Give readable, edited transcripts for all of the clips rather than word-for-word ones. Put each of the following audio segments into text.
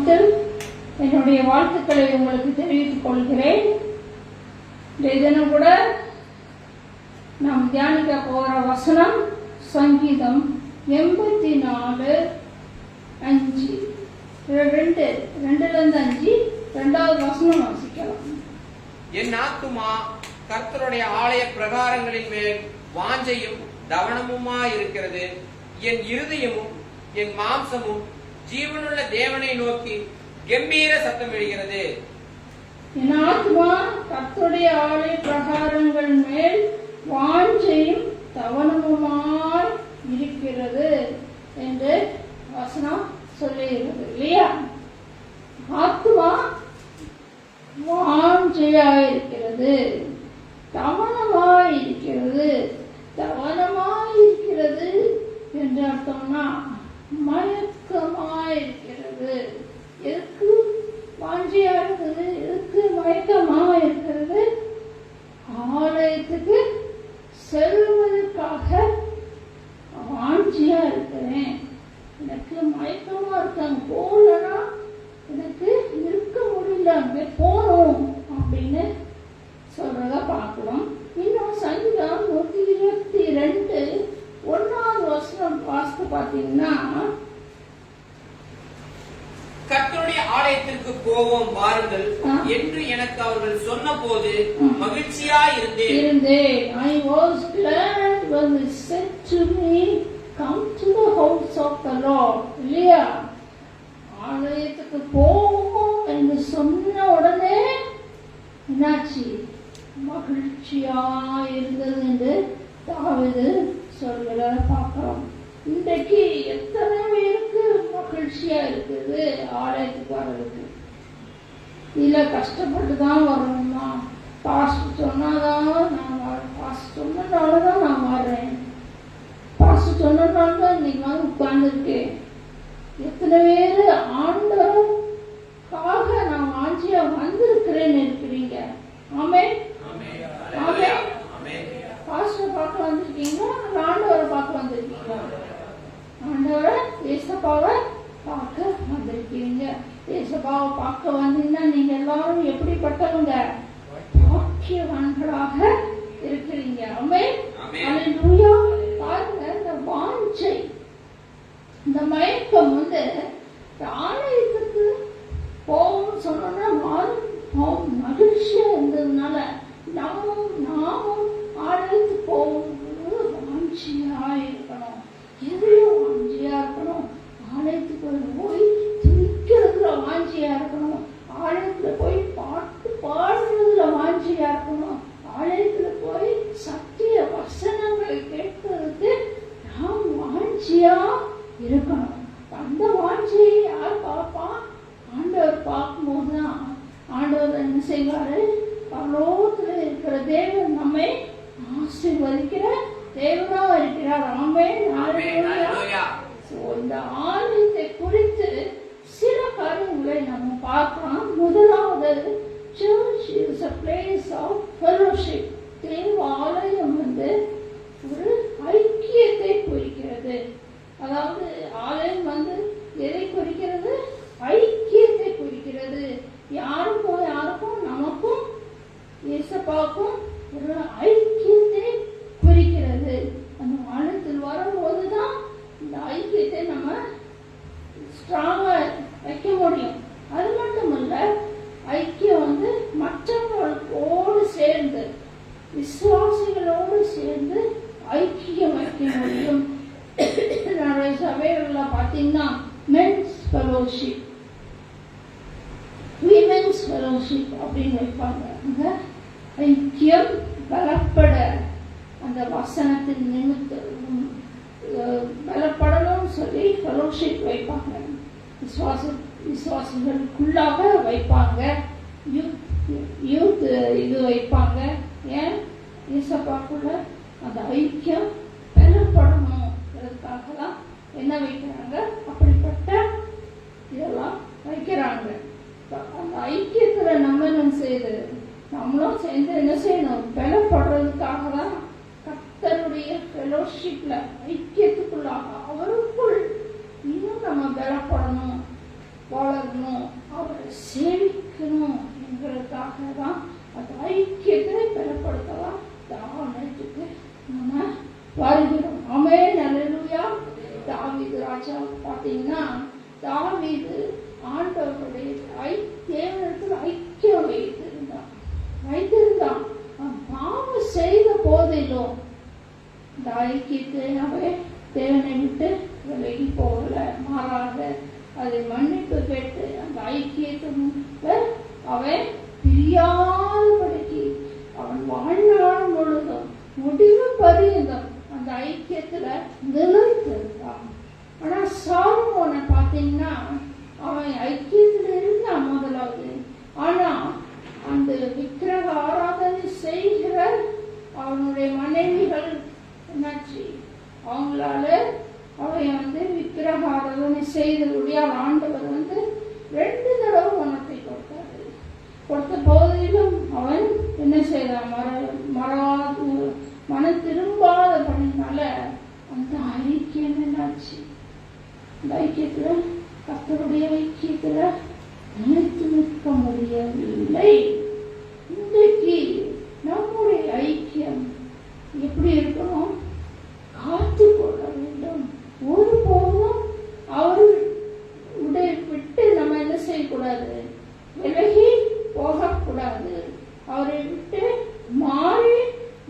நாமத்தில் என்னுடைய வாழ்த்துக்களை உங்களுக்கு தெரிவித்துக் கொள்கிறேன். தினம் கூட நாம் தியானிக்க போகிற வசனம் சங்கீதம் 84:5 2-5 இரண்டாவது வசனம் வாசிக்கலாம். என் ஆத்துமா கர்த்தருடைய ஆலய பிரகாரங்களின் மேல் வாஞ்சையும் தவனமுமாயிருக்கிறது. என் இருதயமும் என் மாம்சமும் ஜீவனுள்ள தேவனை நோக்கி கம்பீர சத்தம் எழுகிறது. என் ஆத்துமா கர்த்தருடைய ஆலய பிரகாரங்கள் மேல் வாஞ்சையும் தவனமுமாய் இருக்கிறது என்று வசனம் சொல்லுகிறது இல்லையா? ஆத்துமா வாஞ்சையாயிருக்கிறது, தவனமாயிருக்கிறது. தவனமாயிருக்கிறது என்று அர்த்தம்னா மயக்கமாயிருக்கிறது. எதுக்கு வாஞ்சியா இருக்குது? எதுக்கு மயக்கமா இருக்கிறது? ஆலயத்துக்கு செல்வதற்காக வாஞ்சியா இருக்கிறேன். எனக்கு மயக்கமா இருக்காங்க, போலனா எனக்கு இருக்க முடியல, அங்கே போகணும் அப்படின்னு சொல்றத பார்க்கலாம். இன்னும் சங்கீதம் 122:1வது வசனம் வாசித்து பார்த்தீங்கன்னா, கர்த்தருடைய ஆலயத்திற்கு போவோம் வாருங்கள் என்று எனக்கு அவர்கள் சொன்ன போது மகிழ்ச்சியாய் இருந்தேன். I was glad when they said to me, come to the house of the Lord. இல்லையா? ஆலயத்துக்கு போவோம் என்று சொன்ன உடனே என்னாச்சு? மகிழ்ச்சியா இருந்தது என்று தாவீது சொல்கிறத பார்க்கிறோம். இன்றைக்கு எத்தனை பேருக்கு மகிழ்ச்சியா இருக்குது ஆலயத்துக்கு வர்றதுக்கு? இல்ல கஷ்டப்பட்டு தான் வரணுமா? பாஸ்டர் சொன்னாதான் நான் வரேன், பாஸ்டர் சொன்னதாலதான் நான் வர்றேன், பாஸ்டர் சொன்னதாலதான் இன்னைக்கு வந்து உட்கார்ந்துருக்கேன். எத்தனை பேரு ஆண்டவருக்காக நான் வாஞ்சியா வந்திருக்கிறேன்னு இருக்கிறீங்க? ஆமென். பாஸ்டர் பார்க்க வந்திருக்கீங்களா? ஆண்டவரை பார்க்க வந்திருக்கீங்களா? ஆண்டவரை ஏசப்பாவை பார்க்க வந்திருக்கீங்க. ஏசப்பாவை பார்க்க வந்தீங்கன்னா நீங்க எல்லாரும் எப்படிப்பட்டவங்க? பாக்கியவான்களாக இருக்கிறீங்க. ஆமென். அல்லேலூயா. பாருங்க, இந்த வாஞ்சை, இந்த மயக்கம் வந்து ஆலயத்துக்கு போவோம்னு சொன்னோம்னா மகிழ்ச்சியா இருந்ததுனால நாமும் ஆலயத்துக்கு போகும்போது வாஞ்சியா இருக்கணும். எதுவும் வாஞ்சியா இருக்கணும்? ஆலயத்துக்கு போய் துணிக்கிறதுல வாஞ்சியா இருக்கணும். ஆலயத்துல போய் பாட்டு பாடுறதுல வாஞ்சியா இருக்கணும். ஆலயத்துல போய் சத்திய வசனங்களை கேட்கறதுக்கு நாம் வாஞ்சியா இருக்கணும். அந்த வாஞ்சியை யார் பார்ப்பா? ஆண்டவர் பார்க்கும்போதுதான் ஆண்டவர் என்ன செய்வாரு? பரலோகத்துல இருக்கிற தேவன் நம்மை ஆசீர்வதிக்கிற தேவனா இருக்கிறார். ஆமென். இந்த ஆலயத்தை குறித்து சில காரியங்களை நம்ம பார்க்கலாம். முதலாவது, church is a place of fellowship. தேவ ஆலயம் வந்து ஒரு ஐக்கியத்தை குறிக்கிறது. அதாவது ஆலயம் வந்து எதை குறிக்கிறது? ஐக்கியத்தை குறிக்கிறது. யாருக்கும் நமக்கும் இயேசுவுக்கும் ஒரு ஐக்கியத்தை குறிக்கிறது. அந்த ஆலயத்தில் வரும்போதுதான் இந்த ஐக்கியத்தை நம்ம ஸ்ட்ராங்கா வைக்க முடியும். அது மட்டுமல்ல, ஐக்கியம் வந்து மற்றவர்களோடு சேர்ந்து, விசுவாசிகளோடு சேர்ந்து ஐக்கியம் வைக்க முடியும். நிறைய சபைகள்ல பாத்தீங்கன்னா மென்ஸ் ஃபெலோஷிப், விமென்ஸ் ஃபெலோஷிப் அப்படின்னு வைப்பாங்க. ஐக்கியம் பலப்பட, அந்த வசனத்தின் நிமித்தம் பலப்படணும்னு சொல்லி ஃபெலோஷிப் வைப்பாங்க. விசுவாசிகளுக்குள்ளாக வைப்பாங்க. யூத் இது வைப்பாங்க. ஏன்? இயேசுவுக்குள்ள அந்த ஐக்கியம் பலப்படணும். அதற்காக தான் என்ன வைக்கிறாங்க? அப்படிப்பட்ட இதெல்லாம் வைக்கிறாங்க. அந்த ஐக்கியத்துல நம்ம என்ன செய்யுது? நம்மளும் சேர்ந்து என்ன செய்யணும்? பலப்படுறதுக்காக தான் கர்த்தருடைய ஃபெலோஷிப்ல, ஐக்கியத்துக்குள்ளாக அவருக்குள் இன்னும் நம்ம பலப்படணும். வளரணும், அவரை சேவிக்கணும் என்கிறதுக்காக தான் அந்த ஐக்கியத்தை பலப்படுத்தலாம் தாவனத்துக்கு நம்ம வருகிறோம். ஆமென், அல்லேலூயா. தாவீது ராஜா பார்த்தீங்கன்னா, தாவீது ஆண்டவருடைய தேவனிடத்தில் ஐக்கியம் வைத்திருந்தான். பாவம் செய்த போதிலும் இந்த ஐக்கியத்தை அவன் தேவனை விட்டு விலகி போகல, மாறாக அதை மன்னிப்பு கேட்டு அந்த ஐக்கியத்தை அவன் பிரியாதபடிக்கு அவன் வாழ்நாள் முழுதும் முடிவு பரியந்தம் அந்த ஐக்கியத்துல நிலைத்திருந்தான். ஆனா சாலமோனை பார்த்தீங்கன்னா, அவன் ஐக்கியத்துல இருந்தான் முதலாவது. ஆனா அந்த விக்கிரக ஆராதனை செய்கிற அவனுடைய மனைவிகள் என்னாச்சு, அவங்களால அவன் விக்கிரக ஆராதனை செய்ததுடைய ஆண்டவர் 2 தடவை மனத்தை கொடுத்தாரு. கொடுத்த போதிலும் அவன் என்ன செய்தான், மனம் திரும்பாதபடினால அந்த ஐக்கியம் என்னாச்சு, அந்த ஐக்கியத்துல கர்த்தருடைய ஐக்கியத்துல நிலைத்து நிற்க முடியவில்லை. இன்றைக்கு நம்முடைய ஐக்கியம் எப்படி இருக்கணும், காத்து கொள்ள வேண்டும். ஒருபோதும் அவர் விட்டு நம்ம என்ன செய்யக்கூடாது, விலகி போகக்கூடாது, அவரை விட்டு மாறி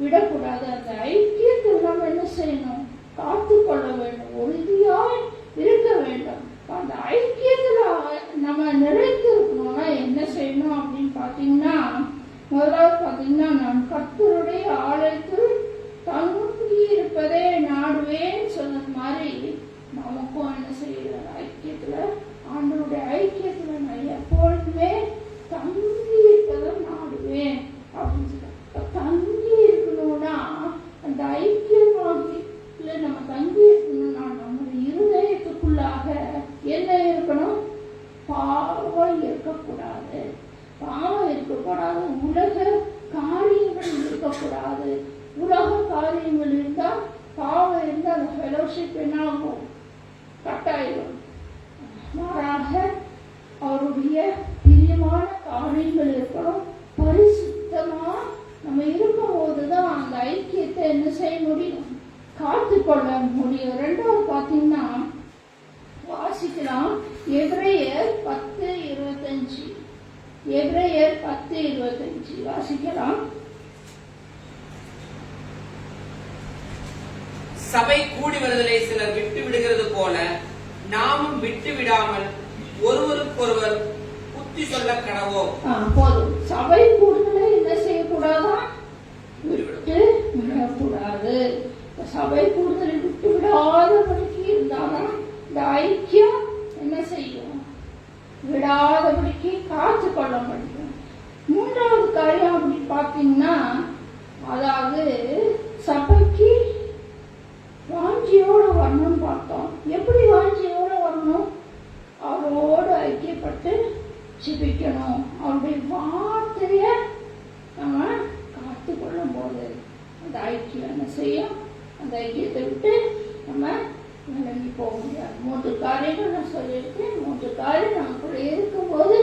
விடக்கூடாது. அந்த ஐக்கியத்தில் நம்ம என்ன செய்யணும், காத்து கொள்ள வேண்டும், உறுதியாய் இருக்க வேண்டும். அந்த ஐக்கியத்துல நம்ம நிலைத்து இருக்கணும்னா என்ன செய்யணும் அப்படின்னு பாத்தீங்கன்னா, முதலாவது பாத்தீங்கன்னா, நான் கர்த்தருடைய ஆலயத்தில் தங்கி இருப்பதே நாடுவேன் சொன்னது மாதிரி நமக்கும் என்ன செய்யற, ஐக்கியத்துல ஆண்டவருடைய ஐக்கியத்துல நான் எப்பொழுதுமே தங்கி இருப்பதை நாடுவேன் அப்படின்னு சொல்ல. தங்கி இருக்கணும்னா அந்த ஐக்கியமாகல நம்ம தங்கி இருக்கணும்னா நம்முடைய இருதயத்துக்குள்ளாக என்ன இருக்கணும், பாவம் இருக்கக்கூடாது, உலக காரியங்கள் இருக்கக்கூடாது. உலக காரியங்கள் இருந்தால் பாவம் இருந்தால் அந்த ஃபெலோஷிப் என்ன ஆகும், கட்டாயிடும். மாறாக அவருடைய பிரியமான காரியங்கள் இருக்கணும். பரிசுத்தமா நம்ம இருக்கும் போதுதான் அந்த ஐக்கியத்தை என்ன செய்ய முடியும், காத்துக்கொள்ள முடியும். 2வது பாத்தீங்கன்னா, வாசிக்கலாம் எபிரேயர் 10:25. எபிரேயர் 10:25 வாசிக்கலாம். சபை கூடி வருதலை சிலர் விட்டு விடுகிறது போல நாமும் விட்டு விடாமல் ஒருவருக்கொருவர் புத்தி சொல்ல கடவோம். போதும். சபை கூடுதலை என்ன செய்யக்கூடாதா, விட்டு விடக்கூடாது. சபை கூடுதலை விட்டு விடாதபடிக்கு இருந்தாதான் இந்த ஐக்கியம் என்ன செய்யும், விடாதபடிக்கு காத்து கொள்ள முடியும். 3வது காரியம் அப்படி பாத்தீங்கன்னா, அதாவது சபைக்கு வாஞ்சியோட வரணும் பார்த்தோம். எப்படி வாஞ்சியோட வரணும், அவரோடு ஐக்கியப்பட்டு ஜெபிக்கணும். அவருடைய வார்த்தைய நம்ம காத்து கொள்ளும் போது அந்த ஐக்கியம் என்ன செய்யும், அந்த ஐக்கியத்தை விட்டு நம்ம விலகி போக முடியாது. 3 காரியங்கள் நான் சொல்லியிருக்கேன். 3 காரியம் நமக்குள்ள இருக்கும்போது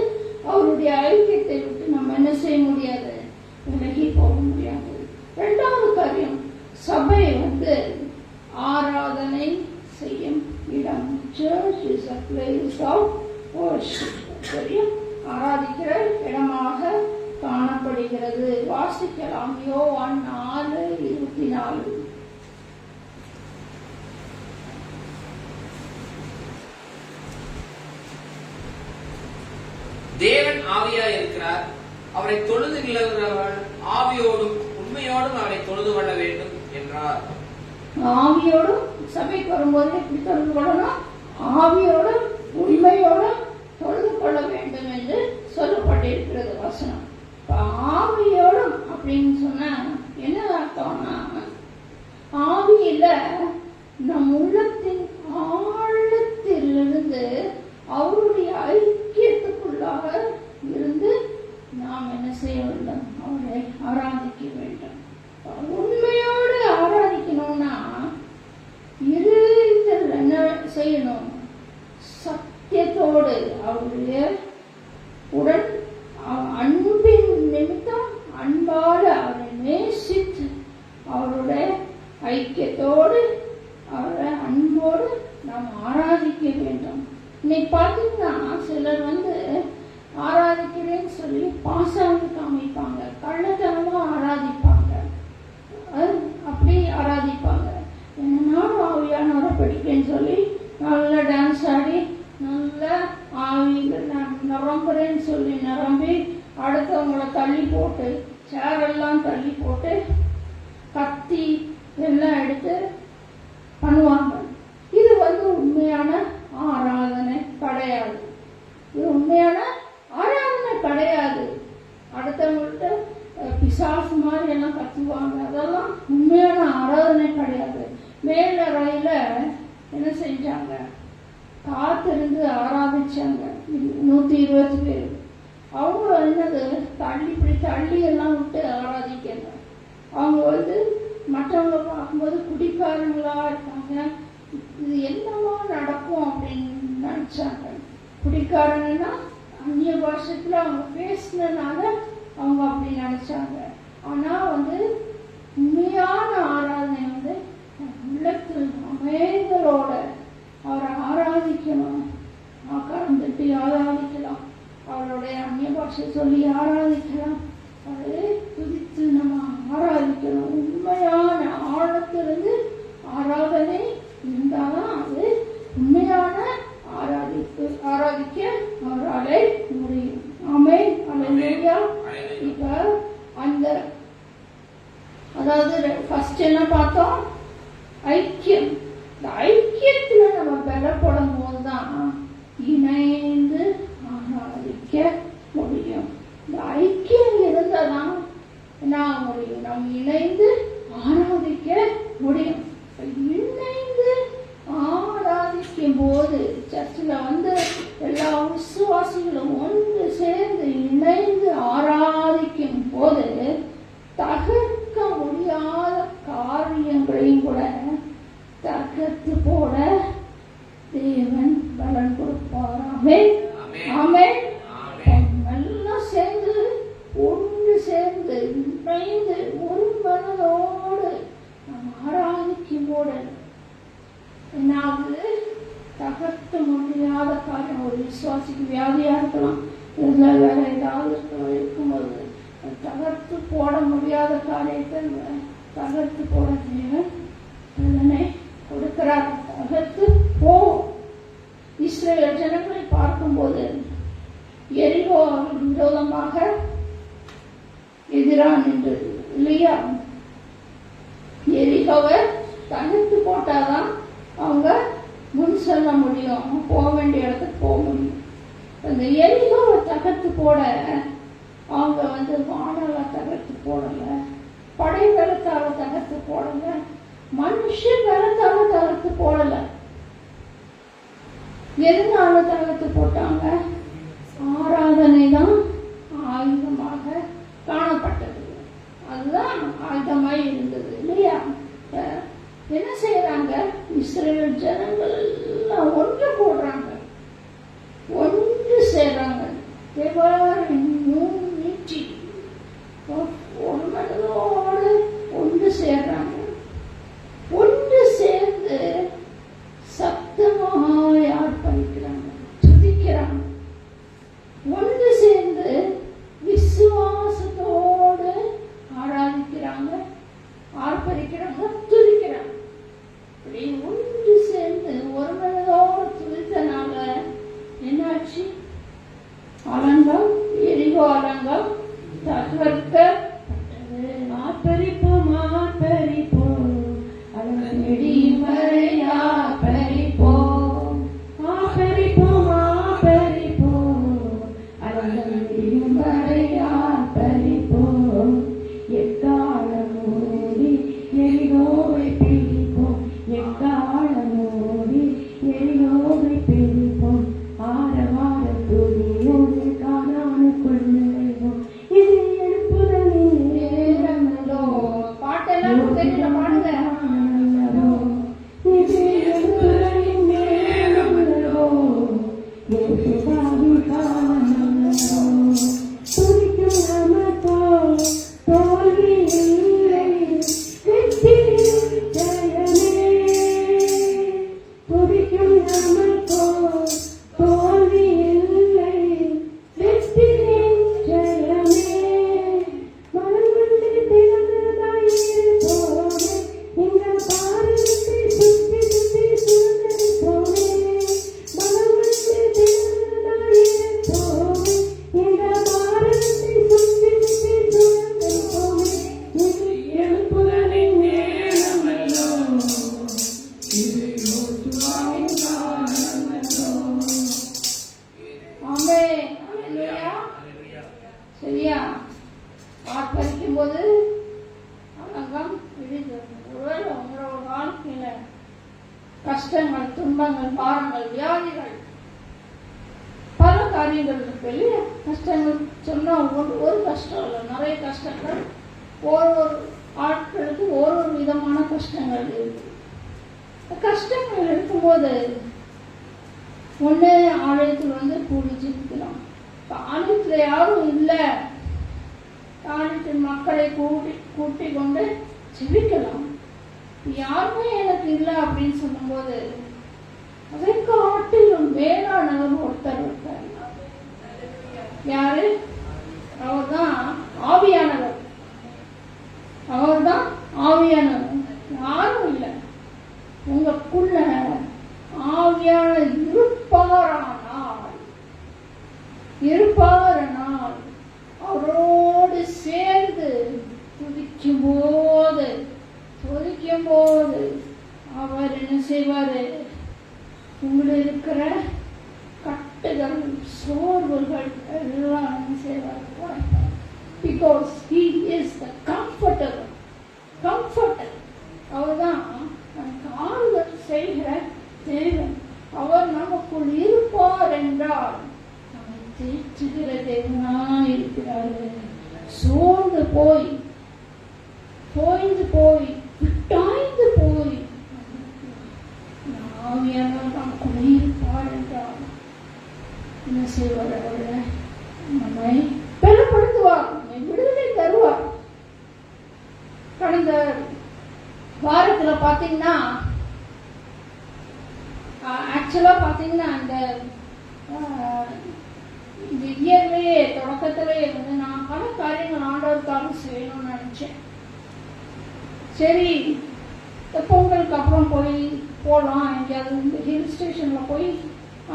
அவருடைய ஐக்கியத்தை விட்டு நம்ம என்ன செய்ய முடியாது, விலகி போக முடியாது. 2வது காரியம், சபை ஆராதனை செய்யும் இடம். Church is a place of worship. சரியா, ஆராதிக்கிற இடமாக காணப்படுகிறது. வாசிக்கலாம் யோவான் 4:24. தேவன் ஆவியா இருக்கிறார், அவரை தொழுது நிலவுகிறவர்கள் ஆவியோடும் உண்மையோடும் அவரை தொழுது கொள்ள வேண்டும் என்றார். ஆவியோடும் சபைக்கு வரும்போது எப்படி தொழுது கொள்ளணும், ஆவியோடும் உண்மையோடும் தொழுது கொள்ள வேண்டும் என்று சொல்லப்பட்டிருக்கிறது வசனம். ஆவியோடும் அப்படின்னு சொன்னா என்ன அர்த்தம்னா, ஆவியில நம் உள்ளத்தின் ஆழத்திலிருந்து அவருடைய ஐக்கியத்துக்குள்ளாக இருந்து நாம் என்ன செய்ய வேண்டும், அவரை ஆராதிக்க வேண்டும். உண்மையோடு ஆராதிக்கணும்னா இருதயத்தில் என்ன செய்யணும், சத்தியத்தோடு கர்த்தர் உடன் அன்பின் நிமித்தம் அன்பாடு அவரை நேசித்து அவருடைய ஐக்கியத்தோடு அவரை அன்போடு நாம் ஆராதிக்க வேண்டும். இன்னைக்கு பார்த்தீங்கன்னா சிலர் ஆராதிக்கிறேன்னு சொல்லி பாசாங்கு காமிப்பாங்க, கள்ளத்தனமா ஆராதிப்பாங்க, அப்படி ஆராதிப்பாங்க. நானும் ஆவியானவரை படிக்கிறேன்னு சொல்லி நல்லா டான்ஸ் ஆடி நல்லா ஆவியில் நிரம்புறேன்னு சொல்லி நிரம்பி அடுத்தவங்களை தள்ளி போட்டு சேரெல்லாம் தள்ளி போட்டு கத்தி எல்லாம் எடுத்து பண்ணுவாங்க. இது உண்மையான ஆராதனை கிடையாது. இது உண்மையான ஆராதனை கிடையாது. அடுத்தவங்கள்ட்ட பிசாசு மாதிரி எல்லாம் கத்துவாங்க, அதெல்லாம் உண்மையான ஆராதனை கிடையாது. மேலறையில என்ன செஞ்சாங்க, காத்திருந்து ஆராதிச்சாங்க 120 பேர். அவங்க என்னது தள்ளி எல்லாம் விட்டு ஆராதிக்காங்க. அவங்க மற்றவங்க பார்க்கும்போது குடிக்காரங்களா இருக்காங்க, இது என்னமோ நடக்கும் அப்படின்னு நினைச்சாங்க. குடிக்காரங்கன்னா அந்நிய பாஷத்துல அவங்க பேசினதுனால அவங்க அப்படி நினைச்சாங்க. ஆனா உண்மையான ஆராதனை உள்ளத்தில் அமைதலோட அவரை ஆராதிக்கணும். கலந்துட்டு ஆராதிக்கலாம், அவருடைய அந்நிய பாஷை சொல்லி ஆராதிக்கலாம், அவரை துதித்து நம்ம ஆராதிக்கணும். உண்மையான ஆழத்திலிருந்து ஆராதனை இருந்தாதான் அது உண்மையான ஆராதிக்க அவராலே முடியும். ஆமென், அல்லேலூயா. இப்ப அதாவது ஃபர்ஸ்ட் என்ன பார்த்தோம், ஐக்கியம். இந்த ஐக்கியத்துல நம்ம பலப்படும் போதுதான் இணைந்து ஆராதிக்க முடியும். இந்த ஐக்கியம் இருந்தாதான் என்ன முடியும், நம்ம இணைந்து ஆராதிக்க முடியும். இணைந்து ஆராதிக்கும் போது சர்ச்சில் எல்லா விசுவாசிகளும் ஒன்று சேர்ந்து இணைந்து ஆராதிக்கும் போது தகர்க்க முடியாத காரியங்களையும் கூட தகர்த்து போட தேவன் பலன் கொடுப்பார். ஆமென், ஆமென். எல்லாம் சேர்ந்து ஒன்று சேர்ந்து இணைந்து ஒரு மனதோடு நாம் ஆராதிக்கும் போது என்னாவது தகர்க்க முடியாத காரியம். ஒரு விசுவாசிக்கு வியாதியா இருக்கலாம், இல்லை வேற ஏதாவது இருக்கும்போது தகர்த்து போட முடியாத காரியத்தை தகர்த்து போட தேவன் பலனை கொடுக்கிறார். தகர்த்து போ. இஸ்ரவேல் ஜனங்களை பார்க்கும்போது எரிகோ விரோதமாக எதிராக நின்றது இல்லையா? எரிகோவை தகர்த்து போட்டாதான் அவங்க முன் செல்ல முடியும், போக வேண்டிய இடத்துக்கு போக முடியும். அந்த எரிகோவை தகர்த்து போட அவங்க வானலை தகர்த்து போடல, படை பலத்தால தகர்த்து போடல, மனுஷ பலத்தால தகர்த்து போடல. எதனால தகர்த்து போட்டாங்க? ஆராதனை தான் ஆயுதமாக காணப்பட்டது, அதுதான் ஆயுதமாய் இருந்தது இல்லையா? என்ன செய்யறாங்க? இஸ்ரவேல் ஜனங்கள் எல்லாம் ஒன்று போடுறாங்க, ஒன்று சேர்றாங்க. நீட்டி ஒரு மனதோடு ஒன்று சேர்றாங்க. ஒன்று சேர்ந்து சத்தமாக ஆர்ப்பரிக்கிறாங்க, துதிக்கிறாங்க. ஒன்று சேர்ந்து விசுவாசத்தோடு ஆராதிக்கிறாங்க, ஆர்ப்பரிக்கிறாங்க, துதிக்கிறாங்க. அப்படி ஒன்று சேர்ந்து ஒரு மனதோடு துதித்தனால என்னாச்சு? அலங்கம், எரிகோ அலங்கம் தகர்க்கப்பட்டது. ஆர்ப்பரிப்போம், ஆர்ப்பரிப்போம், அலங்கடி மறையா பறிப்போம். ஆர்ப்பரிப்போம், ஆர்ப்பரிப்போம், அலங்கடி மறையா பறிப்போம். எக்காலமோடி எரிகோவை பிடிப்போம், எக்காலமோடி எரிகோவை பிடிப்போம். ஆரவார துதியோடு காணானுக்குள் நுழைவோம். இது எழுப்புதல் சரியா? ஆர்ப்பரிக்கும் போது அழகம் விழுகிறது. ஒருவேளை உங்களோட வாழ்க்கையில கஷ்டங்கள், துன்பங்கள், பாரங்கள், வியாதிகள், பல காரியங்கள் இருக்கு இல்லையா? கஷ்டங்கள் சொன்னா ஒரு கஷ்டம் இல்லை, நிறைய கஷ்டங்கள். ஒரு ஆட்களுக்கு ஒரு விதமான கஷ்டங்கள் இருக்கு. கஷ்டங்கள் இருக்கும்போது ஒண்ணு ஆலயத்தில் வந்து கூடி ஜெபிக்கலாம். ஆலயத்துல யாரும் இல்லை, ஆலயத்தின் மக்களை கூட்டி கொண்டு ஜெபிக்கலாம். யாருமே எனக்கு இல்லை அப்படின்னு சொல்லும்போது அதை காட்டிலும் மேலானவர் ஒருத்தர் இருக்கார். யாரு? அவர்தான் ஆவியானவர். அவர்தான் ஆவியானவர். யாரும் இல்லை. உங்களுக்குள்ள ஆவியானவர் இருப்பாரானால் அவரோடு சேர்ந்து துதிக்கும் போது அவர் என்ன செய்வாரு? உங்களுக்கு இருக்கிற கட்டுகள், சோர்வுகள் எல்லாம் என்ன செய்வார்? Because he is the comforter. அவர்தான் நமக்கு ஆறுதல் செய்கிற தேவன். அவர் நமக்குள் இருப்பார் என்றால் நம்மை தேற்றுகிற தேவனாய் இருக்கிறாரு. சோர்ந்து போய் விட்டாய்ந்து போய் ஆவியானவர் நமக்குள் இருப்பார் என்றால் என்ன செய்வார்? அவரை நம்மை பலப்படுத்துவார், நம்மை விடுதலை தருவார். கடந்த வாரத்துல பாத்தீங்கன்னா, ஆக்சுவலா பாத்தீங்கன்னா இந்த இயர்லயே தொடக்கத்திலேயே வந்து நான் பல காரியங்கள் ஆண்டவருக்காக செய்யணும்னு நினைச்சேன். சரி, பொங்கலுக்கு அப்புறம் போகலாம், எங்கேயாவது இந்த ஹில் ஸ்டேஷன்ல போய்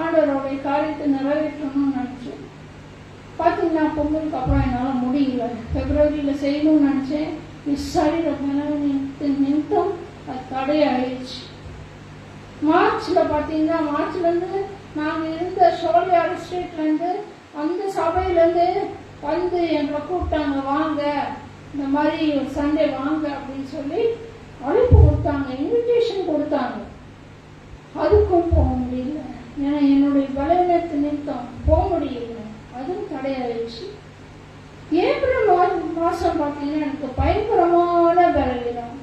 ஆண்டவருடைய காரியத்தை நிறைவேற்றணும்னு நினைச்சேன். பார்த்தீங்கன்னா பொங்கலுக்கு அப்புறம் என்னால் முடியல. பிப்ரவரியில செய்யணும்னு நினைச்சேன். நிமித்தம் அது தடையாயிடுச்சு. மார்ச்ல பார்த்தீங்கன்னா, மார்ச்லேருந்து நாங்கள் இருந்த ஷோலியார் ஸ்ட்ரீட்லேருந்து அந்த சபையிலேருந்து வந்து எங்களை கூப்பிட்டாங்க, வாங்க இந்த மாதிரி ஒரு சண்டே வாங்க அப்படின்னு சொல்லி அழைப்பு கொடுத்தாங்க, இன்விடேஷன் கொடுத்தாங்க. அதுக்கும் போக முடியல, ஏன்னா என்னுடைய பலவீனத்து நிமித்தம் போக முடியல. அதுவும் தடையாயிடுச்சு. ஏப்ரல் மாதம் பார்த்தீங்கன்னா எனக்கு பயங்கரமான பலவீனம்.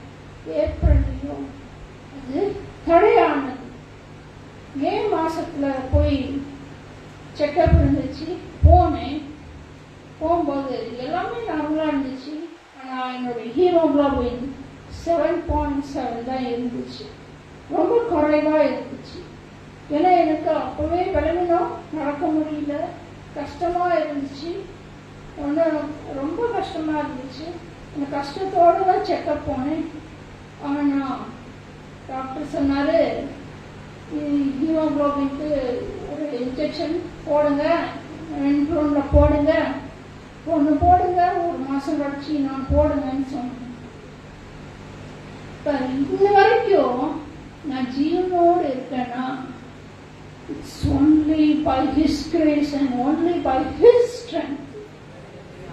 ஏப்ரல்லையும் அது தடையானது. மே மாசத்துல போய் செக்அப் இருந்துச்சு, போனேன். போகும்போது எல்லாமே நார்மலாக இருந்துச்சு. ஆனால் என்னுடைய ஹீமோகுளோபின் 7.7 தான் இருந்துச்சு. ரொம்ப குறைவாக இருந்துச்சு. ஏன்னா எனக்கு அப்போவே பலவீனம், நடக்க முடியல, கஷ்டமாக இருந்துச்சு. ரொம்ப கஷ்டமாக இருந்துச்சு. அந்த கஷ்டத்தோடு தான் செக்அப் போனேன். ஆனால் டாக்டர் சொன்னார், ஹீமோகுளோபின்க்கு ஒரு இன்ஜெக்ஷன் போடுங்க, இன்ஃப்ளூன்ல போடுங்க, ஒன்று போடுங்க, ஒரு மாதம் கழிச்சு நான் போடுங்கன்னு சொன்னேன். இப்போ இன்ன வரைக்கும் நான் ஜீவனோடு இருக்கேன்னா it's only by his grace and only by his strength.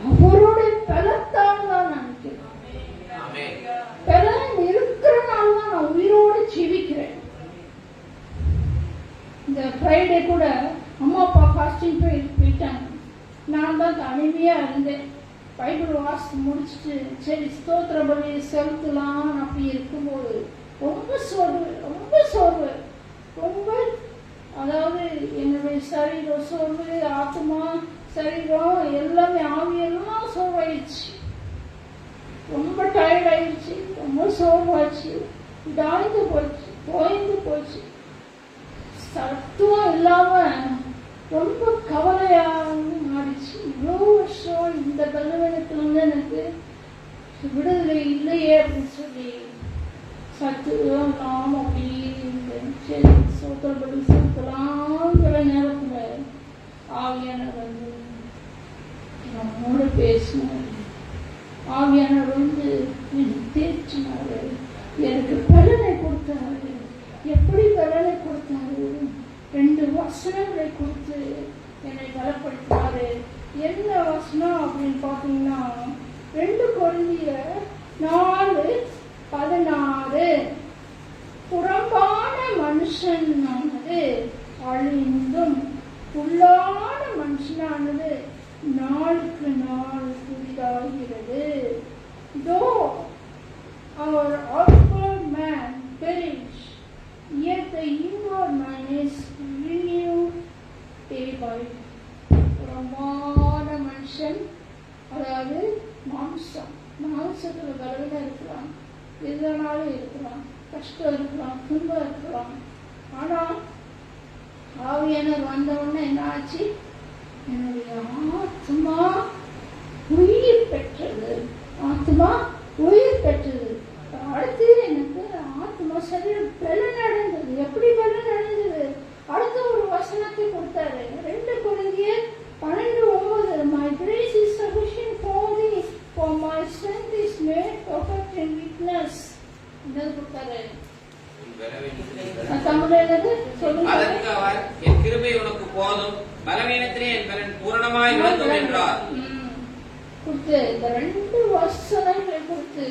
அவருடைய பலத்தால் தான் நான் நினைக்கிறேன். பலன் இருக்கிறனால தான் நான் உயிரோடு ஜீவிக்கிறேன். இந்த ஃப்ரைடே கூட அம்மா அப்பா ஃபாஸ்டிங் போயிட்டாங்க. நான் தான் தனிமையா இருந்தேன். பைபிள் வாசி முடிச்சுட்டு சரி ஸ்தோத்திர பலி செலுத்தலாம் அப்படி இருக்கும்போது ரொம்ப சோர்வு, ரொம்ப அதாவது என்னுடைய சரீரம் சோர்வு, ஆத்மா சரீரம் எல்லாமே ஆவியெல்லாம் சோர்வாயிடுச்சு. ரொம்ப டயர்ட் ஆயிடுச்சு, ரொம்ப சோர்வாச்சு, தோய்ந்து போச்சு. சத்துவம் இல்லாம ரொம்ப கவலையாக மாறிச்சு. இவ்வளோ வருஷம் இந்த பலவீனத்துல வந்து எனக்கு விடுதலை இல்லையே அப்படின்னு சொல்லி சத்துவம் இல்லாம அப்படியே இருந்தேன். சரி சோத்திரப்படி செலுத்தலாங்கிற நேரத்துல ஆவியானவர் வந்து நம்மோட பேசினார். ஆவியானவர் வந்து எனக்கு தேய்ச்சினாரு, எனக்கு பலனை கொடுத்தாரு. எப்படி பலனை கொடுத்தாரு? 2 வசனங்களை கொடுத்து என்னை பலப்படுத்தினாரு. என்ன வசனம் அப்படின்னு பார்த்தீங்கன்னா 2 கொரிந்தியர் 4:16. புறம்பான மனுஷனானது அழிந்தும் உள்ளான மனுஷனானது நாளுக்கு நாள் புதிதாகிறது. Though our outward man perish, yet the inward man is renewed day by day. புறம்பான மனுஷன், அதாவது மாம்சத்துல கலவன இருக்கலாம், எதனாலும் இருக்கலாம், கஷ்டம் இருக்கலாம், துன்பம் இருக்கலாம். ஆனா ஆவியானவர் வந்த உடனே என்ன ஆச்சு? என்னுடைய ஆத்மா உயிர் பெற்றது. ஆத்மா உயிர் பெற்றது. அடுத்து எனக்கு ஆத்மா சரீரம் பலன் அடைந்தது. எப்படி பலன் அடைந்தது? அடுத்த ஒரு வசனத்தை கொடுத்தாரு. 2 கொரிந்தியர் 12:9. My grace is sufficient for thee, for my strength is made perfect in weakness. என்ன கொடுத்தாரு? தமிழ்ல என்னது சொல்லுங்க. அதற்கு அவர், என் கிருபை உனக்கு போதும், பலவீனத்திலே என் பலன் பூரணமாய் விளங்கும் என்றார். கொடுத்து இந்த 2 வசனங்களை கொடுத்து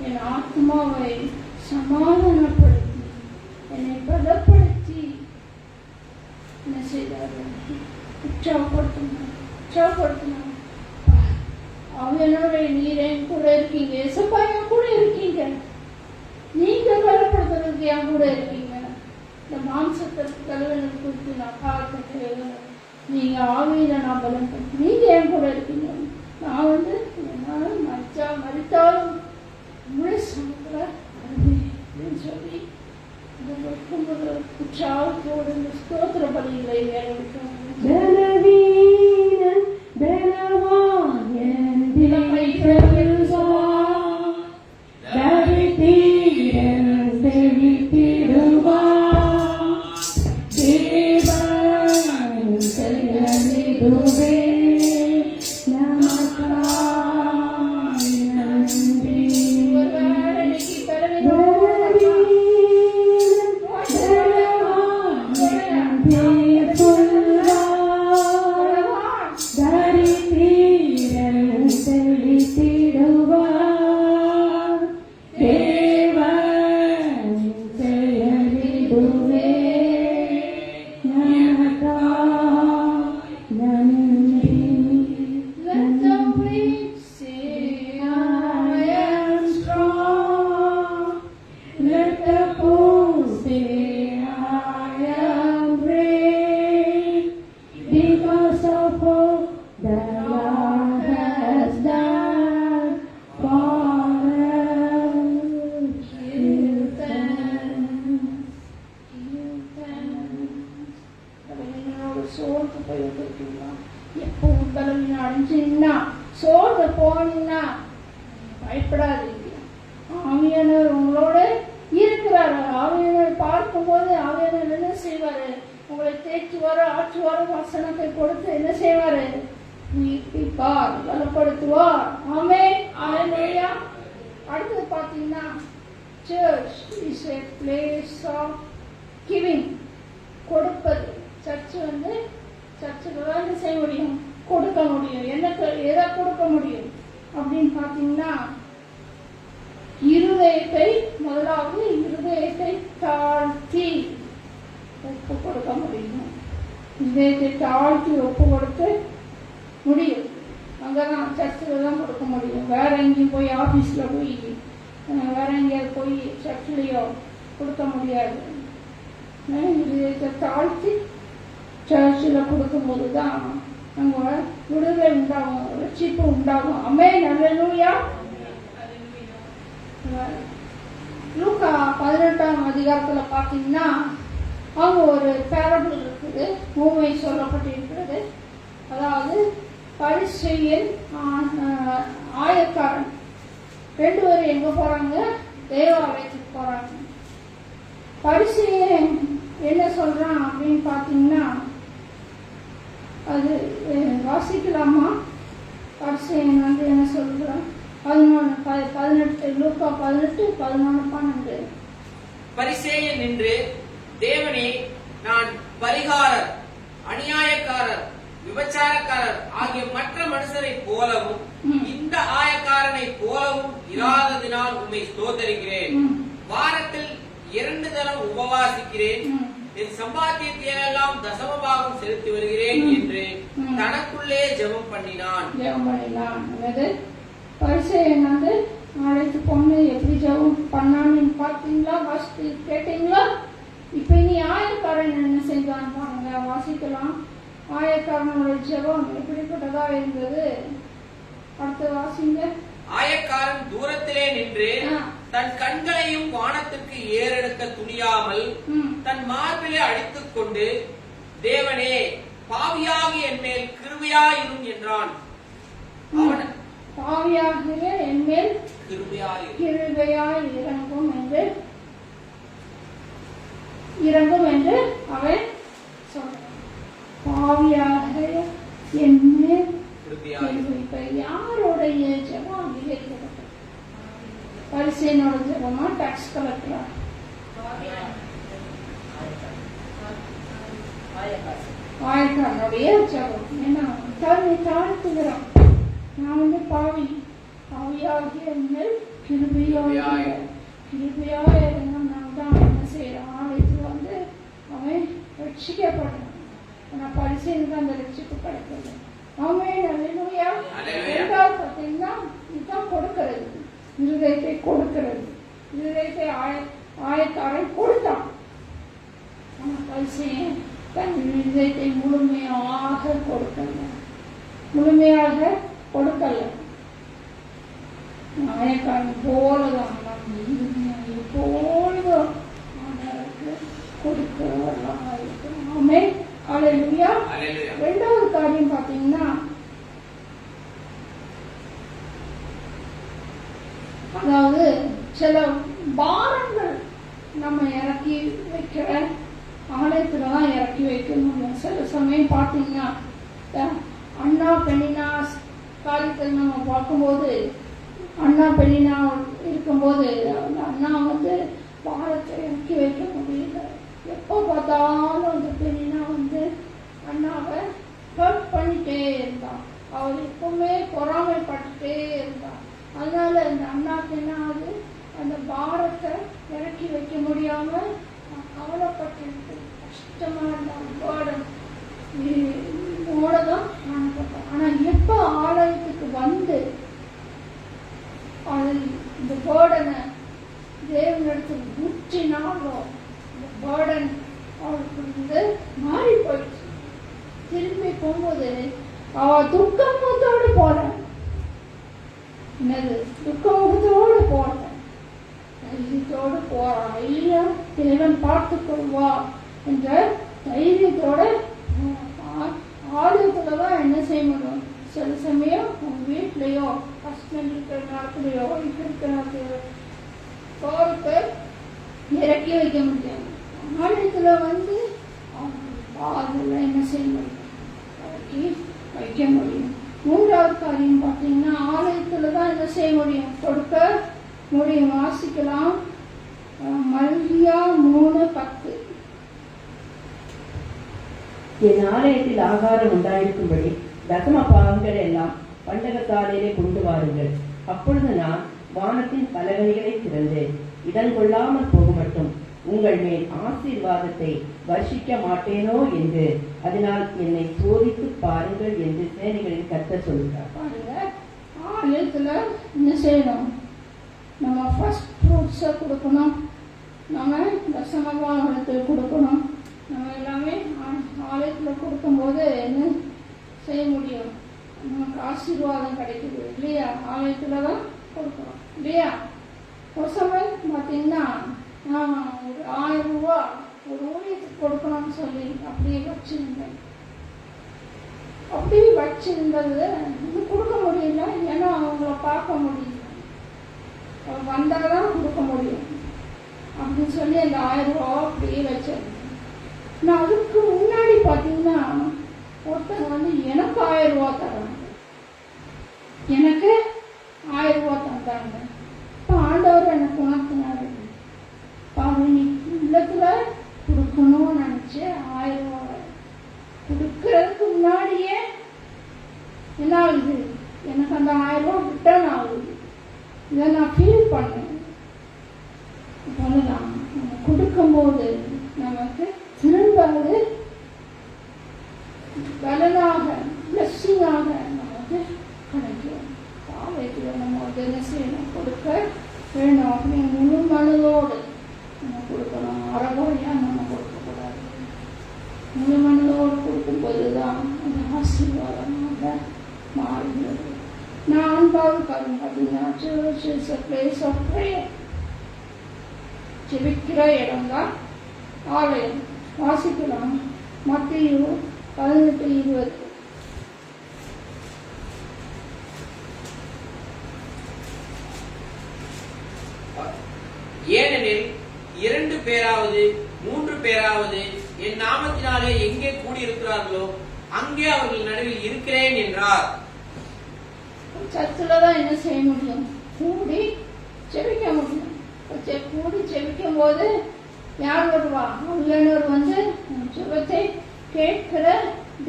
என் ஆத்மாவை சமாதானப்படுத்தி என்னை பலப்படுத்தி என்ன செய்தார்கள்? உற்சாகப்படுத்தினார். அவனோட நீர் என் கூட இருக்கீங்க, ஏசப்பா என் கூட இருக்கீங்க, நீங்க பலப்படுத்துறதுக்கு என் கூட இருக்கீங்க. இந்த மாம்சத்திற்கு கலவனை குறித்து நான் பார்க்க, நீங்க ஆவியில நான் பலப்படுத்த, நீங்க என் கூட இருக்கீங்க. நான் என்னாலும் மறித்தாலும் முழு சமத்துல அப்படின்னு சொல்லி உற்சாகத்தோடு இந்த ஸ்தோத்திர பலிகளை வேலைவிட்டாங்க. சோர்ந்து போனீங்கன்னா பயப்படாதீங்க. ஆவியானவர் உங்களோட இருக்கிறாரு. ஆவியானவர் பார்க்கும்போது ஆவியானவர் என்ன செய்வாரு? உங்களை தேய்ச்சுவாரோ ஆற்றுவாரோ வசனத்தை கொடுத்து என்ன செய்வாரு? நீட்டிப்பார், பலப்படுத்துவார். ஆமென், அல்லேலூயா. அடுத்தது பாத்தீங்கன்னா search is a place of giving, கொடுப்பது. சர்ச்சுக்கு தான் என்ன செய்ய முடியும்? கொடுக்க முடியும். எதை கொடுக்க முடியும் அப்படின்னு பாத்தீங்கன்னா முதலாவது இருதயத்தை தாழ்த்தி ஒப்பு கொடுக்க முடியும். இதயத்தை தாழ்த்தி ஒப்பு கொடுக்க முடியும். அங்கதான் சர்ச்சில் தான் கொடுக்க முடியும். வேற எங்கேயும் போய் ஆபீஸ்ல போய் வேற எங்கேயாவது போய் சர்ச்சிலையோ கொடுக்க முடியாது. இதயத்தை தாழ்த்தி சர்ச்சில் கொடுக்கும் போதுதான் அங்க விடுதலை உண்டாகும், ரட்சிப்பு உண்டாகும். ஆமென், அல்லேலூயா. லூக்கா 18ஆம் அதிகாரத்துல பாத்தீங்கன்னா அங்க ஒரு பேரபிள் இருக்குது, ஊமை சொல்லப்பட்டிருக்கிறது. அதாவது பரிசேயன் ஆயக்காரன் 2 பேரும் எங்க போறாங்க? தேவாலயத்துக்கு போறாங்க. பரிசேயன் என்ன சொல்றான் அப்படின்னு பாத்தீங்கன்னா, அது வாசிக்கலாமா? பரிசேயன் என்ன சொல்றான்? 18 லூக்கா 18:11-12. பரிசேயன் நின்று, தேவனே, நான் பரிகாரர், அநியாயக்காரர், விபச்சாரக்காரர் ஆகிய மற்ற மனுஷரைப் போலவும் ம். இந்த ஆயக்காரனைப் போலவும் இராததினால் உம்மை ஸ்தோத்தரிக்கிறேன். ம். வாரத்தில் 2 தரம் உபவாசிக்கிறேன். ம். என் சம்பாத்தியத்தையெல்லாம் தசமபாகம் செலுத்தி வருகிறேன் ம். என்று ம். தனக்குள்ளே ஜெபம் பண்ணினான். ஜெபம் பண்ணிடலாம். அதாவது பரிசேயன் வந்து நாளைக்கு பொண்ணு எப்படி ஜெபம் பண்ணான்னு பார்த்தீங்களா? வாசித்து கேட்டீங்களா? இப்ப இனி ஆயக்காரன் என்ன செய்தான் பாருங்க, வாசிக்கலாம். ஆயக்காரனுடைய ஜெபம் எப்படிப்பட்டதா இருந்தது? அடுத்து வாசிங்க. ஆயக்காரன் தூரத்திலே நின்று ஆ. தன் கண்களையும் வானத்திற்கு ஏறெடுக்க துணியாமல் ம். தன் மார்பிலே அடித்துக் கொண்டு, தேவனே, பாவியாகி என் மேல் கிருபையாயிரும் என்றான். அவன் பாவியாகிய என்மேல் கிருபையாயிரும் கிருபையாய் இறங்கும் என்று அவன் சொன்னான். பாவியாகிய என்மேல் கிருபையாயிரும். இப்ப யாருடைய ஜெபம் அங்கீகரிக்கப்பட்டது? பரிசேயனோட ஜெபமா, டாக்ஸ் கலெக்டரா? ஆயக்காரனுடைய ஜெபம். ஏன்னா தன்னை தாழ்த்துகிறான். நான் வந்து பாவியாகிய என்மேல் கிருபையாய் இறங்கும். நான் தான் என்ன செய்யறேன்? ஆலயத்தில் வந்து அவன் ரட்சிக்கப்படுறான். ஆனா பரிசேயனுக்கு அந்த ரட்சிப்பு கிடைக்கல. ஆமென், அல்லேலூயா. இரண்டாவது பார்த்தீங்கன்னா இதுதான் கொடுக்கிறது, இருதயத்தை கொடுக்கிறது. இருதயத்தை ஆயக்காரன் கொடுத்தான். ஆனா பரிசேயன் தன் இருதயத்தை முழுமையாக கொடுக்கல. ஆயக்காரன் போலதான் எப்பொழுதும் ஆண்டவருக்கு கொடுக்கிறவர்களாக இருக்கிறோம். ஆமென், அல்லேலூயா. அல்லேலூயா. இரண்டாவது காரியம் பாத்தீங்கன்னா, அதாவது சில பாரங்கள் நம்ம இறக்கி வைக்கிற ஆலயத்துலதான் இறக்கி வைக்க முடியும். சில சமயம் பாத்தீங்கன்னா அண்ணா பெண்ணினா காரியத்தை நம்ம பார்க்கும்போது, அண்ணா பெண்ணினா இருக்கும்போது அந்த அண்ணா வந்து பாரத்தை இறக்கி வைக்க முடியல. எப்போ பார்த்தாலும் அந்த பெண்ணினா வந்து அண்ணாவை ஹர்ட் பண்ணிட்டே இருந்தான். அவர் எப்பவுமே பொறாமைப்பட்டுட்டே இருந்தான். அதனால அந்த அண்ணாக்கு என்ன ஆகுது? அந்த பாரத்தை இறக்கி வைக்க முடியாம கவலைப்பட்டு கஷ்டமா இருந்தான். ஓடதான் காணப்பட்டான். ஆனா எப்ப ஆலயத்துக்கு வந்து அது இந்த பேர்டனை தேவனிடத்தில் ஊற்றினாலோ இந்த பேர்டன் அவளுக்கு வந்து மாறி போயிடுச்சு. திரும்பி போகும்போது அவ துக்கமுகத்தோடு போற, என்னது துக்கமுகத்தோடு போற, தைரியத்தோடு போறா. இல்ல தேவன் பார்த்துக் கொள்வா என்ற தைரியத்தோட ஆலயத்துலதான் என்ன செய்ய முடியும்? சில சமயம் உங்க வீட்லயோ, ஹஸ்பண்ட் இருக்கிற நேரத்துலயோ, ஒய்ஃப் இருக்கிற நேரத்துலயோ போருக்கு இறக்கி வைக்க முடியாது. ஆலயத்துல வந்து அதுல என்ன செய்ய முடியும்? இறக்கி வைக்க முடியும். மூன்றாவது காரியம் பார்த்தீங்கன்னா, ஆலயத்துலதான் என்ன செய்ய முடியும்? கொடுக்க முடியும். வாசிக்கலாம். மல்கியா 3:10. என் ஆலயத்தில் ஆகாரம் உண்டாயிருக்கும்படி தசம பாகங்கள் எல்லாம் பண்டகத்தாலே கொண்டு வாருங்கள். அப்பொழுது நான் வானத்தின் பலகைகளை திறந்து இடம் கொள்ளாமல் போக மட்டும் உங்கள் மேல் ஆசீர்வாதத்தை வர்ஷிக்க மாட்டேனோ என்று, அதனால் என்னை சோதித்து பாருங்கள் என்று சேனைகளின் கர்த்தர் சொல்கிறார். பாருங்க, ஆலயத்துல என்ன செய்யணும்? நம்ம ஃபர்ஸ்ட் ஃப்ரூட்ஸை கொடுக்கணும். நம்ம தசமபாகத்தை கொடுக்கணும். நம்ம எல்லாமே ஆலயத்தில் கொடுக்கும்போது என்ன செய்ய முடியும்? நமக்கு ஆசீர்வாதம் கிடைக்குது இல்லையா? ஆலயத்துல தான் கொடுக்கணும் இல்லையா? ஒரு சமயம் பார்த்தீங்கன்னா, நான் ஒரு 1000 ரூபா ஒரு ஊழியத்துக்கு கொடுக்கணும்னு சொல்லி அப்படியே வச்சிருந்தேன். அப்படியே வச்சிருந்தது இன்னும் கொடுக்க முடியல. ஏன்னா அவங்கள பார்க்க முடியல, வந்தாதான் கொடுக்க முடியும் அப்படின்னு சொல்லி அந்த 1000 ரூபா அப்படியே வச்சிருந்தேன். நான் அதுக்கு முன்னாடி பார்த்தீங்கன்னா ஒருத்தங்க வந்து எனக்கு 1000 ரூபா தராங்க, எனக்கு 1000 ரூபா தந்தாங்க. இப்போ ஆண்டவர் எனக்கு உணர்த்தினாரு, பாரு நீ இல்லத்துல கொடுக்கணும்னு நினைச்சு 1000 ரூபா கொடுக்கறதுக்கு முன்னாடியே இது எனக்கு அந்த 1000 ரூபாய் ரிட்டர்ன் ஆகுது. இதை நான் ஃபீல் பண்ணேன். சொல்லலாம், நம்ம கொடுக்கும்போது நமக்கு திரும்ப அது பலனாக பிளஸ்ஸிங்காக நமக்கு கிடைக்கும். பாவைக்கு நம்ம என்ன செய்யணும், கொடுக்க வேணும். அப்படி முழு மனதோடு நம்ம கொடுக்கணும். அறகுறையாக நம்ம கொடுக்கக்கூடாது. முழு மனதோடு கொடுக்கும்போது தான் அந்த ஆசீர்வாதமாக மாறுகிறது. நான் அன்பாக பார்த்தீங்கன்னா search is a place of prayer. ஜெபிக்கிற இடம் தான் ஆலயம். வாசிக்கலாம் மத்தேயு 18:20. ஏனெனில் 2 பேராவது 3 பேராவது என் நாமத்தினாலே எங்கே கூடியிருக்கிறார்களோ அங்கே அவர்கள் நடுவில் இருக்கிறேன் என்றார். சர்ச்சில் தான் என்ன செய்ய முடியும், கூடி ஜெபிக்க முடியும். கூடி ஜெபிக்கும் போது யார் வருவா, உள்ளனர் வந்து ஜெபத்தை கேட்கிற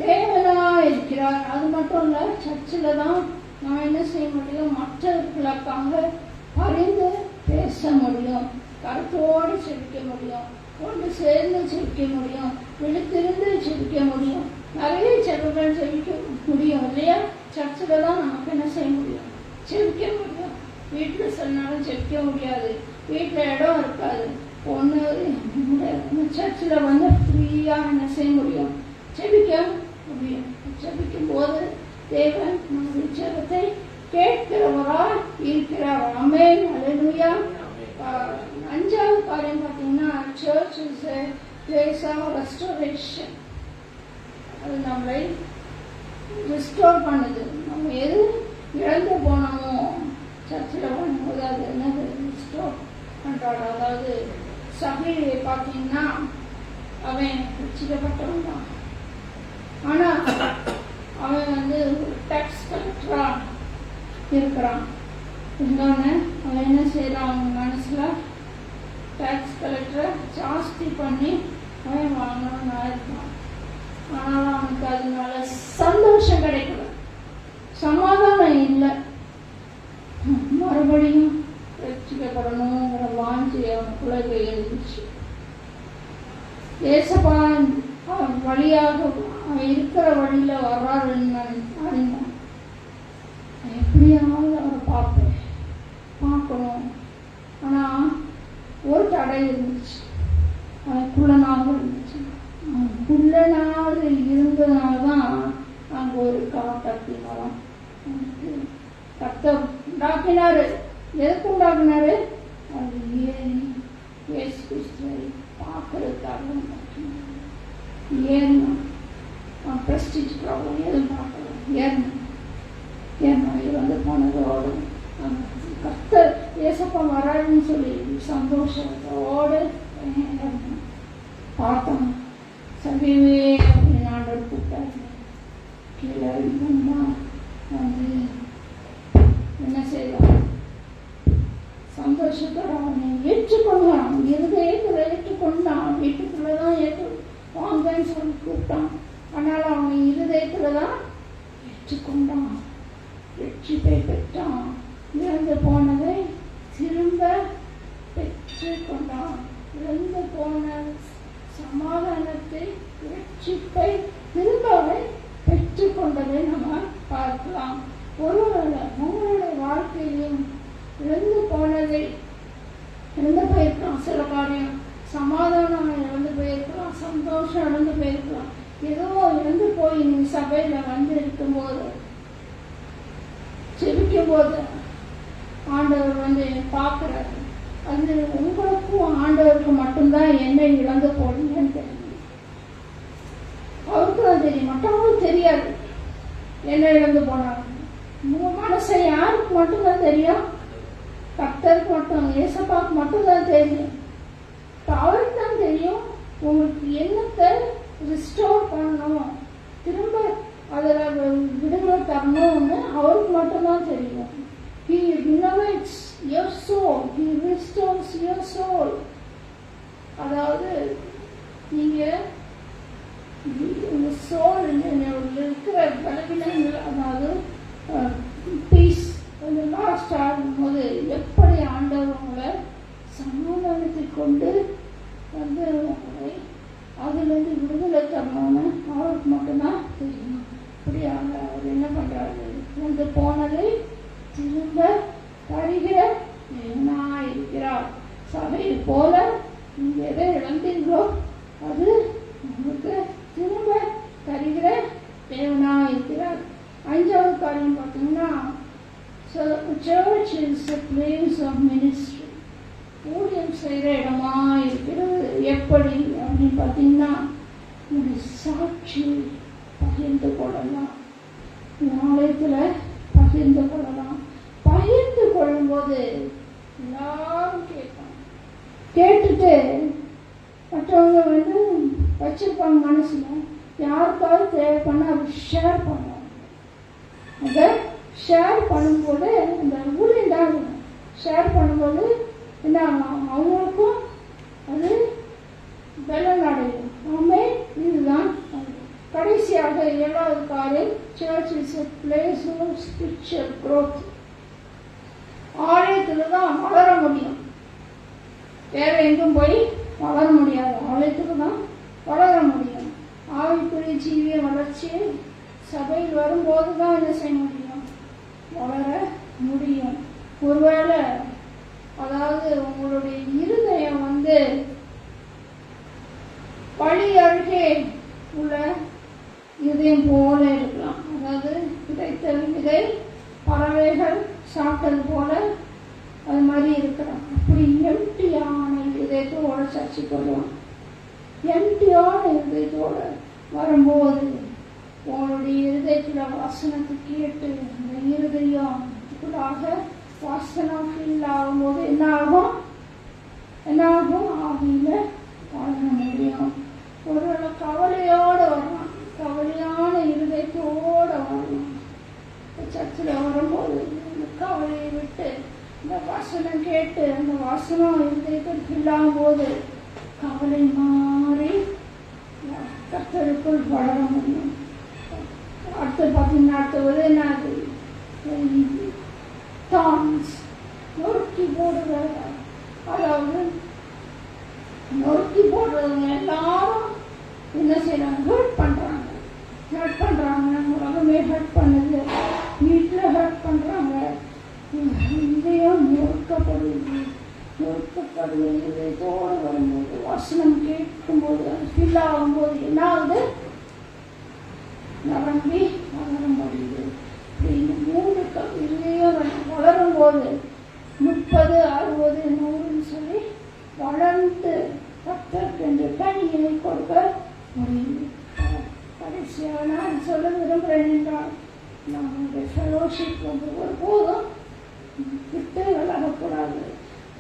தேவனா இருக்கிறார். அது மட்டும் இல்ல, சர்ச்சில் தான் நான் என்ன செய்ய முடியும், மற்றவர்களுக்காக பரிந்து பேச முடியும், கருத்தோடு ஜெபிக்க முடியும், ஒன்று சேர்ந்து ஜெபிக்க முடியும், விழித்திருந்து ஜெபிக்க முடியும். நிறைய ஜெபங்கள் ஜெபிக்க முடியும் இல்லையா? சர்ச்சில் தான் நமக்கு என்ன செய்ய முடியும், ஜெபிக்க முடியும். வீட்டில் சொன்னாலும் ஜெபிக்க முடியாது, வீட்டில் இடம் இருக்காது. ஒன்று சர்ச்சில் வந்து ஃப்ரீயாக என்ன செய்ய முடியும், ஜெபிக்க முடியும். ஜெபிக்கும் போது தேவன் நம்முடைய ஜெபத்தை கேட்கிறவராய் இருக்கிறார். ஆமென், அல்லேலூயா. 5வது காரியம் பார்த்தீங்கன்னா, search is a place of restoration. அது நம்மளை ரிஸ்டோர் பண்ணுது. நம்ம எது இழந்து போனோமோ சர்ச்சில் பண்ணும்போது அது என்னது, ரிஸ்டோர் பண்ணுறாரு. அதாவது சபையை பார்த்தீங்கன்னா அவன் ரட்சிக்கப்பட்டவன் தான், ஆனால் அவன் வந்து ஒரு டேக்ஸ் கலெக்டராக இருக்கிறான். இன்னொன்று அவன் என்ன செய்யறான், அவங்க மனசில் டேக்ஸ் கலெக்டரை ஜாஸ்தி பண்ணி அவன் வாங்கணும்னு இருக்கான். ஆனால் அவனுக்கு அதனால சந்தோஷம் கிடைக்கல, சமாதானம் இல்லை. மறுபடியும் ரட்சிக்கப்படணுங்கிற வாஞ்சி அவனுக்குள்ள எழுந்துச்சு. ஏசப்பா அவன் வழியாக அவன் இருக்கிற வழியில வர்றாருன்னு அறிந்தான். எப்படியாவது அவரை பார்க்கணும். ஆனால் ஒரு தடை இருந்துச்சு, அவன் குள்ளனாக இருந்துச்சு. குள்ளனாக இருந்ததுனால தான் அங்கே ஒரு காட்டத்தி மரம் கத்த உண்டாக்கினாரு. எதுக்கு உண்டாக்குனாரு, அது இயேசு கிறிஸ்துவை பார்க்கறதுக்காக உண்டாக்கினாரு. ஏறணும், பிரஸ்டீஜ் ப்ராப்ளம் எதுவும் பார்க்கலாம், ஏன்னா இறந்து போனதோடு கர்த்தர் ஏசப்பா வராதுன்னு சொல்லி சந்தோஷத்தோடு பார்த்தோம். சபையே அப்படின்னு ஆண்டவர் கூப்பிட்டாரு. கீழே வந்து என்ன செய்யலாம், சந்தோஷத்தோட அவனை ஏற்றுக்கொண்டான். இருதயத்தில் ஏற்றுக்கொண்டான். வீட்டுக்குள்ளதான் வாங்கன்னு சொல்லி கூப்பிட்டான். ஆனால் அவன் இருதயத்தில் தான் ஏற்றுக்கொண்டான், வெற்றிப்பை பெற்றான். இழந்து போனதை திரும்ப பெற்று கொண்டான். இழந்து போன சமாதானத்தை, வெற்றிப்பை திரும்பவை பெற்று கொண்டதை நம்ம பார்க்கலாம். ஒருவேளை உங்களுடைய வாழ்க்கையிலும் இழந்து போனதை இழந்து போயிருக்கலாம். சில காரியம் சமாதானம் இழந்து போயிருக்கலாம், சந்தோஷம் இழந்து போயிருக்கலாம். ஏதோ இழந்து போய் நீ சபையில வந்து இருக்கும்போது ஜெபிக்கும் போது ஆண்டவர் வந்து பார்க்கிறாரு. அது உங்களுக்கும் ஆண்டவருக்கு மட்டும்தான் என்ன இழந்து போனீங்கன்னு தெரியும். அவருக்கு தான் தெரியும், மற்றவங்களும் தெரியாது என்ன இழந்து போனாங்க. உங்க மனசை யாருக்கு மட்டும்தான் தெரியும், கர்த்தருக்கு மட்டும், ஏசப்பாக்கு மட்டும்தான் தெரியும். அவருக்கு தான் தெரியும் உங்களுக்கு என்னத்தை ரிஸ்டோர் பண்ணணும், திரும்ப அதில் விடுதலை தரணும்னு அவருக்கு மட்டும்தான் தெரியும். He renovates your soul, he restores your soul. அதாவது நீங்க உங்க சோல் இருக்கிற பலவீனங்கள், அதாவது போது எப்படி ஆண்டவர் உங்களை சமாதானத்தை கொண்டு வந்து உங்களை அதிலிருந்து விடுதலை தரணும்னு அவருக்கு மட்டும்தான் தெரியும். இப்படியாக அவர் என்ன பண்றாரு, வந்து போனதை திரும்ப தருகிற இருக்கிறார். சபையை போல நீங்க எதை இழந்தீங்களோ அது உங்களுக்கு திரும்ப தருகிற தேவனா இருக்கிறார். 5வது காரியம் பார்த்தீங்கன்னா, church is a place of ministry. ஊழியம் செய்கிற இடமா இருக்கிறது. எப்படி அப்படின்னு பார்த்தீங்கன்னா, உங்களுடைய சாட்சி பகிர்ந்து கொள்ளலாம், ஆலயத்தில் பகிர்ந்து கொள்ளலாம். பகிர்ந்து கொள்ளும்போது எல்லாரும் கேட்பாங்க. கேட்டுட்டு மற்றவங்க வந்து வச்சிருப்பாங்க மனசுல, யாருக்காவது தேவைப்பண்ணா அதை ஷேர் பண்ணுவாங்க. அதை ஷேர் பண்ணும்போது அந்த ஊழியம் ஷேர் பண்ணும்போது என்ன ஆகும், அவங்களுக்கும் அது பலன் அடையும். ஆமே, இதுதான் கடைசியாக 7வது காரியம், church is a place of spiritual growth. ஆலயத்துல தான் வளர முடியும், வேற எங்கும் போய் வளர முடியாது. ஆலயத்துல தான் வளர முடியும். ஆவிக்குரிய ஜீவிய வளர்ச்சி சபையில் வரும்போது தான் என்ன செய்ய முடியும், வளர முடியும். ஒருவேளை அதாவது உங்களுடைய இருதயம் வந்து பழி அருகே உள்ள இதயம் போல இருக்கலாம். அதாவது விதைத்த விதை பறவைகள் சாப்பிட்டது போல அது மாதிரி இருக்கலாம். அப்படி எம்டியான இதயத்தோட சர்ச்சை கொள்ளுவோம். எம்டியான இதயத்தோட வரும்போது உங்களுடைய இருதயத்தில் வசனத்தை கேட்டு அந்த இருதயத்துக்குள்ளாக வாசனம் ஃபீல் ஆகும்போது என்ன ஆகும், ஆவியில வாழ முடியும். ஒருவேளை கவலையோட வரலாம், கவலையான இருதயத்தோட வரலாம். சர்ச்சில் வரும்போது இந்த கவலையை விட்டு இந்த வசனம் கேட்டு அந்த வசனம் இருதயத்தில் ஃபீல் ஆகும்போது கவலை மாறி கர்த்தருக்குள் வளர முடியும். அடுத்து பார்த்தீங்கன்னா, அடுத்தது என்னது, நொறுக்கி போடுறாங்க. அதாவது நொறுக்கி போடுறவங்க எல்லாரும் என்ன செய்யறாங்க, ஹர்ட் பண்றாங்க. உலகமே ஹர்ட் பண்ணுது, வீட்டில் ஹர்ட் பண்றாங்க. இதயம் நொறுக்கப்படுது. இதயத்தோடு வரும்போது வசனம் கேட்கும்போது அது ஃபில் ஆகும்போது என்ன ஆகுது, நிரம்பி வளர முடியுது. இந்த 3 இதயம் வளரும் போது 30, 60, 100 சொல்லி வளர்ந்து கர்த்தருக்கு கனியை கொடுக்க முடியும். கடைசியாக நான் சொல்ல விரும்புகிறேன் என்றால், நம்முடைய ஃபெலோஷிப் வந்து ஒருபோதும் விட்டு விலகக்கூடாது,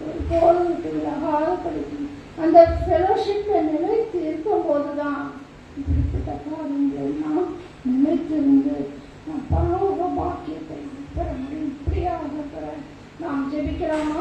ஒருபோதும் விட்டு விலகாத படிக்கும். அந்த ஃபெலோஷிப்ல நிலைத்து இருக்கும்போது தான் இப்படிப்பட்ட காரியங்களை நாம் நினைத்திருந்து நாம் பரலோக பாக்கியத்தை பெற முடியும். இப்படியாக பெற நாம் ஜெபிக்கலாமா?